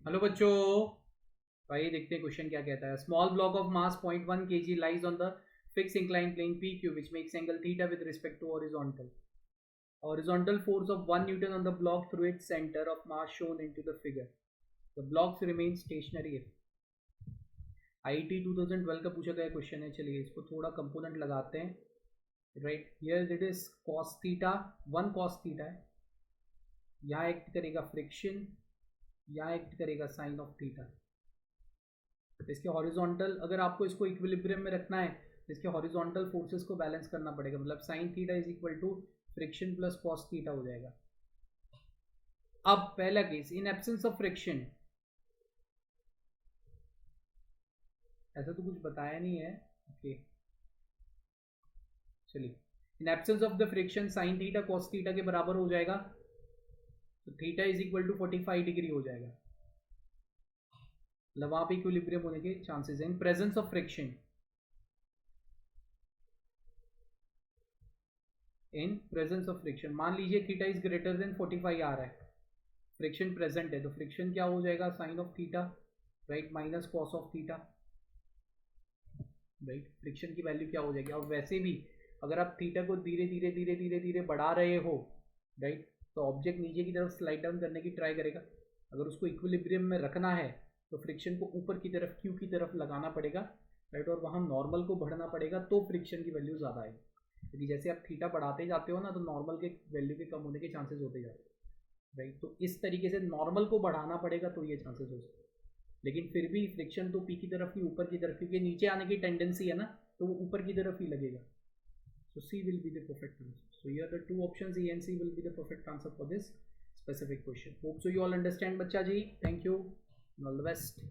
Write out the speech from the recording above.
Hello बच्चों, भाई देखते हैं क्वेश्चन क्या कहता है। Small block of mass 0.1 kg lies on the fix incline plane PQ which makes angle theta with respect to horizontal. Horizontal force of 1 Newton on the block through its center of mass shown into the figure. The blocks remain stationary. IIT 2012 का पूछा गया question है। चलिए इसको थोड़ा component लगाते हैं। Right here it is cos theta, 1 cos theta है। यहाँ एक्ट करेगा फ्रिक्शन, यहाँ एक्ट करेगा साइन ऑफ थीटा। इसके हॉरिजॉन्टल, अगर आपको इसको इक्विलिब्रियम में रखना है तो इसके हॉरिजॉन्टल फोर्सेस को बैलेंस करना पड़ेगा। मतलब sine theta is equal to friction plus cos theta हो जाएगा। अब पहला case, in absence of friction, ऐसा तो कुछ बताया नहीं है। ओके चलिए, in absence of the friction sine theta cos theta के बराबर हो जाएगा, तो theta is equal to 45 degree हो जाएगा। मतलब वहां पे इक्विलिब्रियम होने के चांसेस हैं। In presence of friction, in presence of friction, मान लीजिए थीटा इज ग्रेटर देन 45 आ रहा है, फ्रिक्शन प्रेजेंट है, तो फ्रिक्शन क्या हो जाएगा, sine of theta right minus cos of theta. Right friction की वैल्यू क्या हो जाएगी। अब वैसे भी अगर आप थीटा को धीरे धीरे धीरे धीरे धीरे बढ़ा रहे हो, राइट, तो ऑब्जेक्ट नीचे की तरफ स्लाइड डाउन करने की ट्राई करेगा। अगर उसको इक्विलिब्रियम में रखना है तो फ्रिक्शन को ऊपर की तरफ क्यू की तरफ लगाना पड़ेगा, राइट, और वहाँ नॉर्मल को बढ़ना पड़ेगा, तो फ्रिक्शन की वैल्यू ज़्यादा आएगी। क्योंकि जैसे आप थीटा बढ़ाते जाते हो ना, तो नॉर्मल के वैल्यू के कम होने के चांसेस होते जाते हैं। राइट, तो इस तरीके से नॉर्मल को बढ़ाना पड़ेगा तो ये चांसेस हो सकते हैं। लेकिन फिर भी फ्रिक्शन तो पी की तरफ ही, ऊपर की तरफ, क्योंकि नीचे आने की टेंडेंसी है ना, तो वो ऊपर की तरफ ही लगेगा। So C will be the perfect answer. So here the two options E and C will be the perfect answer for this specific question. Hope so you all understand, बच्चा जी. Thank you. All the best.